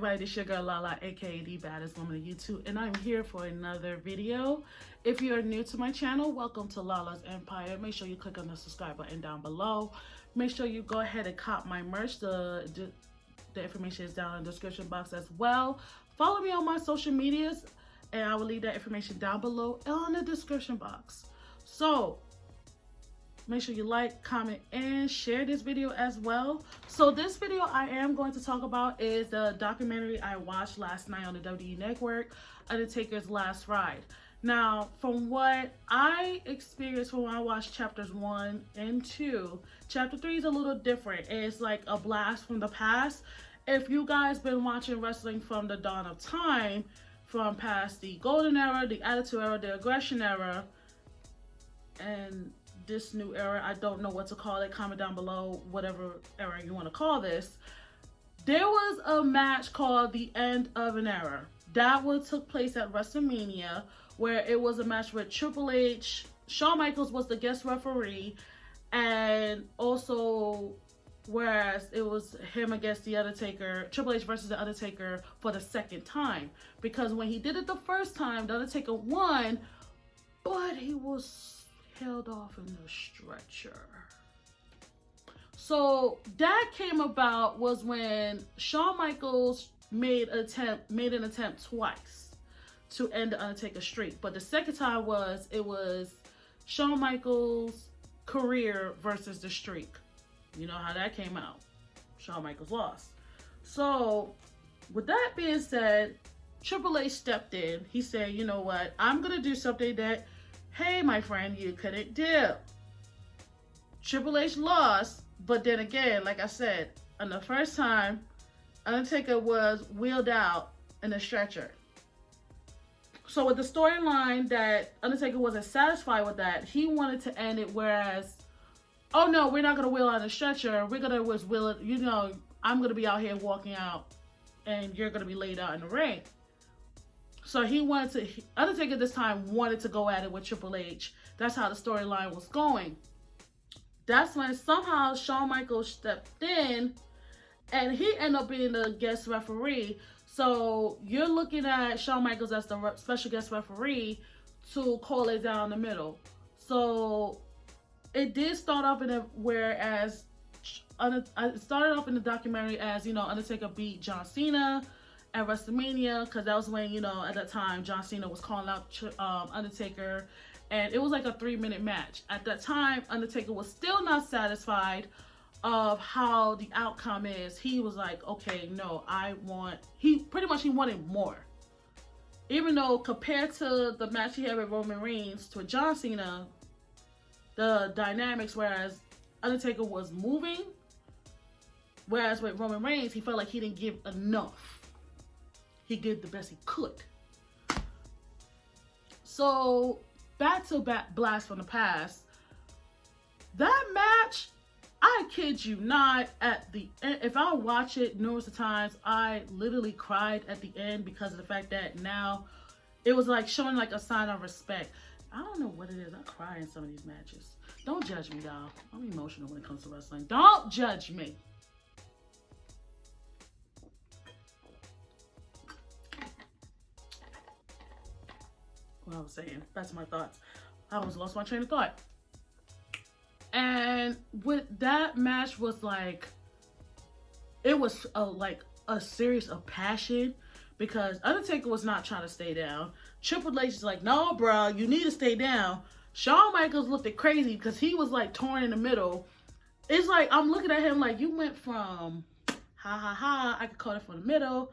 everybody, this is your girl Lala, aka the baddest woman on YouTube, and I'm here for another video. If you are new to my channel, welcome to Lala's Empire. Make sure you click on the subscribe button down below. Make sure you go ahead and cop my merch. The information is down in the description box as well. Follow me on my social medias, and I will leave that information down below in the description box. So make sure you like, comment, and share this video as well. So this video I am going to talk about is the documentary I watched last night on the WWE Network, Undertaker-Last Ride. Now, from what I experienced when I watched chapters 1 and 2, chapter 3 is a little different. It's like a blast from the past. If you guys been watching wrestling from the dawn of time, from past the Golden Era, the Attitude Era, the Aggression Era, and this new era, I don't know what to call it. Comment down below whatever era you want to call this. There was a match called the End of an Era. That one took place at WrestleMania, where it was a match with Triple H. Shawn Michaels was the guest referee, and also whereas it was him against the Undertaker, Triple H versus the Undertaker for the second time. Because when he did it the first time, the Undertaker won, but he was held off in the stretcher. So that came about was when Shawn Michaels made an attempt twice to end the Undertaker streak, but the second time it was Shawn Michaels' career versus the streak. You know how that came out. Shawn Michaels lost. So with that being said, Triple H stepped in. He said, you know what, I'm gonna do something that, hey, my friend, you couldn't do. Triple H lost, but then again, like I said, on the first time, Undertaker was wheeled out in a stretcher. So with the storyline that Undertaker wasn't satisfied with that, he wanted to end it whereas, oh no, we're not going to wheel out a stretcher. We're going to wheel it, you know, I'm going to be out here walking out and you're going to be laid out in the ring. So he wanted to, Undertaker this time wanted to go at it with Triple H. That's how the storyline was going. That's when somehow Shawn Michaels stepped in and he ended up being the guest referee. So you're looking at Shawn Michaels as the special guest referee to call it down the middle. So it did start off in a, whereas it started off in the documentary as, you know, Undertaker beat John Cena at WrestleMania, because that was when, you know, at that time John Cena was calling out Undertaker, and it was like a 3-minute match. At that time, Undertaker was still not satisfied of how the outcome is. He was like, okay, no, he wanted more. Even though compared to the match he had with Roman Reigns to John Cena, the dynamics, whereas Undertaker was moving, whereas with Roman Reigns, he felt like he didn't give enough. He did the best he could. So back to Blast from the Past. That match, I kid you not, at the end, if I watch it numerous of times, I literally cried at the end because of the fact that now it was like showing like a sign of respect. I don't know what it is. I cry in some of these matches. Don't judge me, y'all. I'm emotional when it comes to wrestling. Don't judge me. What I was saying, that's my thoughts. I almost lost my train of thought. And with that match was like, it was like a series of passion, because Undertaker was not trying to stay down. Triple H is like, no, bro, you need to stay down. Shawn Michaels looked at crazy because he was like torn in the middle. It's like, I'm looking at him like, you went from I could call it from the middle.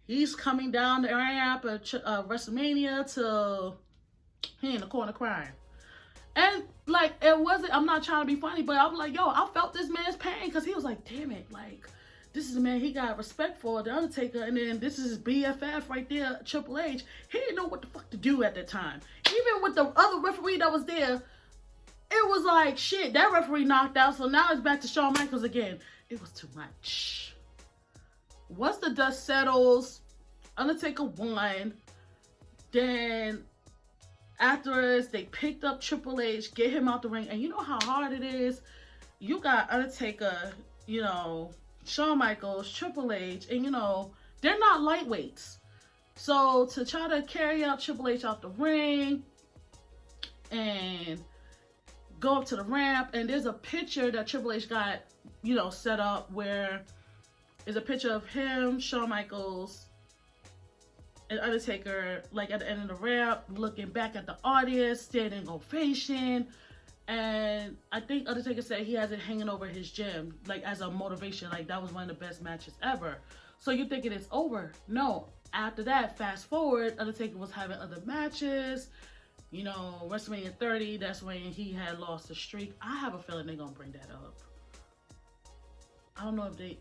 He's coming down the ramp at WrestleMania to he in the corner crying. And like, it wasn't, I'm not trying to be funny, but I'm like, yo, I felt this man's pain, because he was like, damn it, like, this is a man he got respect for, the Undertaker, and then this is his BFF right there, Triple H. He didn't know what the fuck to do at that time. Even with the other referee that was there, it was like, shit, that referee knocked out, so now it's back to Shawn Michaels again. It was too much. Once the dust settles, Undertaker won. Then afterwards, they picked up Triple H, get him out the ring. And you know how hard it is? You got Undertaker, you know, Shawn Michaels, Triple H, and you know, they're not lightweights. So to try to carry out Triple H out the ring and go up to the ramp, and there's a picture that Triple H got, set up where is a picture of him, Shawn Michaels, and Undertaker, like at the end of the ramp, looking back at the audience, standing ovation. And I think Undertaker said he has it hanging over his gym, like as a motivation, like that was one of the best matches ever. So you're thinking it's over. No. After that, fast forward, Undertaker was having other matches. WrestleMania 30, that's when he had lost the streak. I have a feeling they're going to bring that up. I don't know if did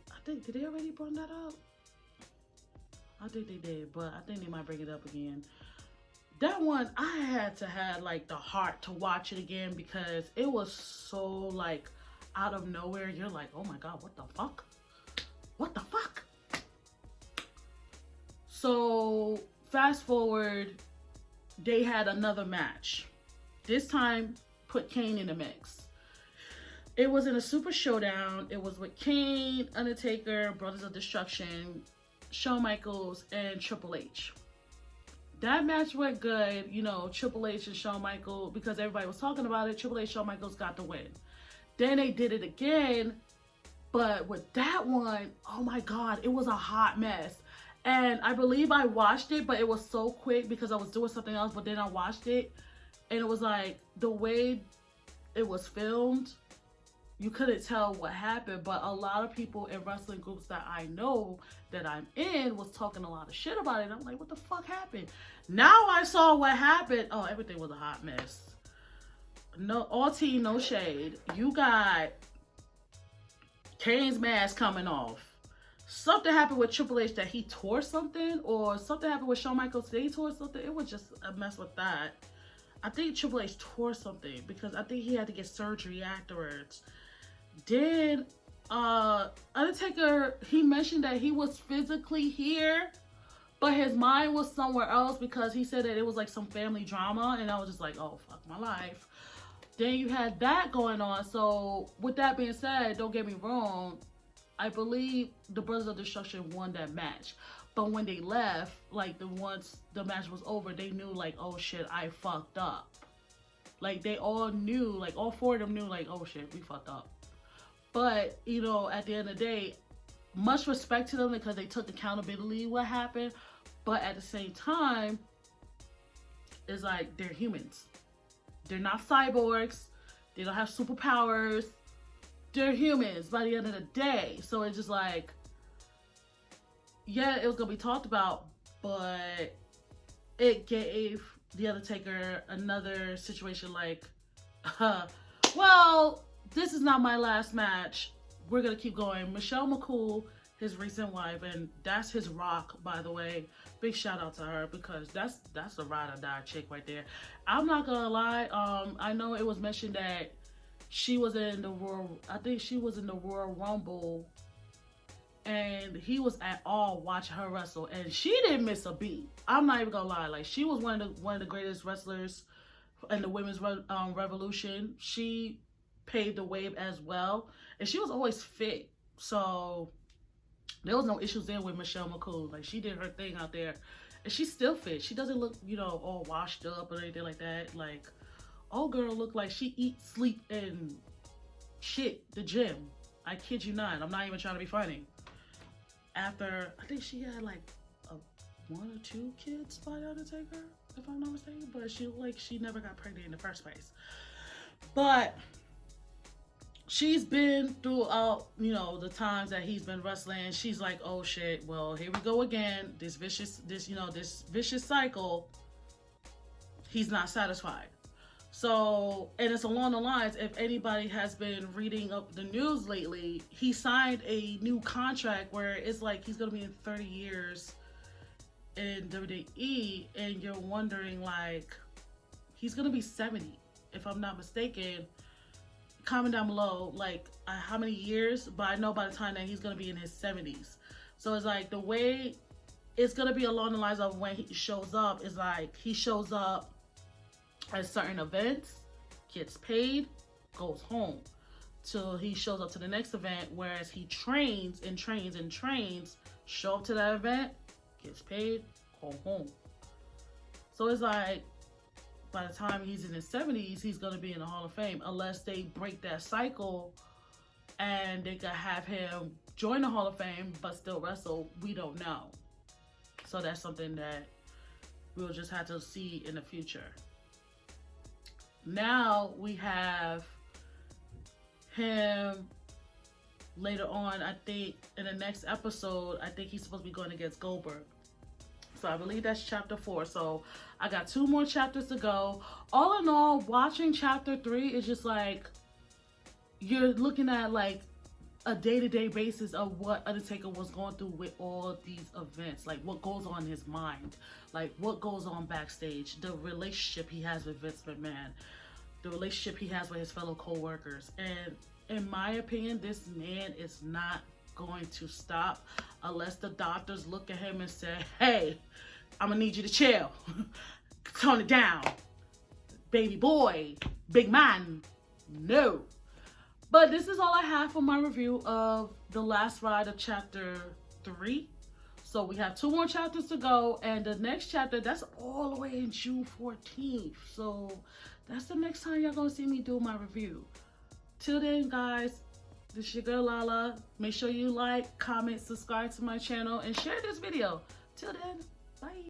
they already bring that up? I think they did, but I think they might bring it up again. That one, I had to have like the heart to watch it again because it was so like out of nowhere. You're like, oh my God, what the fuck? What the fuck? So fast forward, they had another match. This time, put Kane in the mix. It was in a Super Showdown. It was with Kane, Undertaker, Brothers of Destruction, Shawn Michaels, and Triple H. That match went good. Triple H and Shawn Michaels, because everybody was talking about it, Triple H, Shawn Michaels got the win. Then they did it again, but with that one, oh my God, it was a hot mess. And I believe I watched it, but it was so quick because I was doing something else, but then I watched it, and it was like, the way it was filmed, you couldn't tell what happened, but a lot of people in wrestling groups that I know that I'm in was talking a lot of shit about it, and I'm like, what the fuck happened? Now I saw what happened. Oh, everything was a hot mess. No, all tea, no shade. You got Kane's mask coming off. Something happened with Triple H that he tore something, or something happened with Shawn Michaels, they tore something. It was just a mess with that. I think Triple H tore something because I think he had to get surgery afterwards. Then Undertaker, he mentioned that he was physically here, but his mind was somewhere else because he said that it was like some family drama, and I was just like, oh, fuck my life. Then you had that going on. So with that being said, don't get me wrong, I believe the Brothers of Destruction won that match. But when they left, like once the match was over, they knew like, oh shit, I fucked up. Like they all knew, like all four of them knew like, oh shit, we fucked up. But, at the end of the day, much respect to them because they took accountability what happened. But at the same time, it's like they're humans. They're not cyborgs. They don't have superpowers. They're humans by the end of the day. So it's just like, yeah, it was going to be talked about, but it gave The Undertaker another situation like, well, this is not my last match. We're going to keep going. Michelle McCool, his recent wife, and that's his rock, by the way. Big shout out to her because that's a ride or die chick right there. I'm not going to lie. I know it was mentioned that she was in the Royal Rumble, and he was at all watching her wrestle, and she didn't miss a beat. I'm not even gonna lie, like she was one of the greatest wrestlers in the women's revolution. She paved the way as well, and she was always fit, so there was no issues there with Michelle McCool. Like she did her thing out there, and she's still fit. She doesn't look, all washed up or anything like that. Like, old girl looked like she eats, sleep, and shit the gym. I kid you not. I'm not even trying to be funny. After, I think she had like one or two kids by the Undertaker, if I'm not mistaken. But she never got pregnant in the first place. But she's been throughout, the times that he's been wrestling. She's like, oh shit, well, here we go again. This vicious cycle. He's not satisfied. So, and it's along the lines, if anybody has been reading up the news lately, he signed a new contract where it's like he's going to be in 30 years in WWE, and you're wondering, like, he's going to be 70, if I'm not mistaken. Comment down below, like, how many years, but I know by the time that he's going to be in his 70s. So it's like, the way it's going to be along the lines of when he shows up is like, he shows up at certain events, gets paid, goes home till he shows up to the next event, whereas he trains and trains and trains show up to that event, gets paid, go home. So it's like, by the time he's in his 70s, he's going to be in the Hall of Fame, unless they break that cycle and they could have him join the Hall of Fame but still wrestle. We don't know. So that's something that we'll just have to see in the future. Now we have him later on, I think in the next episode, I think he's supposed to be going against Goldberg. So I believe that's chapter 4. So I got 2 more chapters to go. All in all, watching chapter 3 is just like, you're looking at like a day-to-day basis of what Undertaker was going through with all these events. Like what goes on in his mind, like what goes on backstage, the relationship he has with Vince McMahon, the relationship he has with his fellow co-workers. And in my opinion, this man is not going to stop unless the doctors look at him and say, hey, I'm gonna need you to chill. Tone it down. Baby boy, big man. No. But this is all I have for my review of The Last Ride of chapter 3. So we have 2 more chapters to go, and the next chapter, that's all the way in June 14th. So that's the next time y'all gonna see me do my review. Till then, guys, this is your girl Lala. Make sure you like, comment, subscribe to my channel, and share this video. Till then, bye.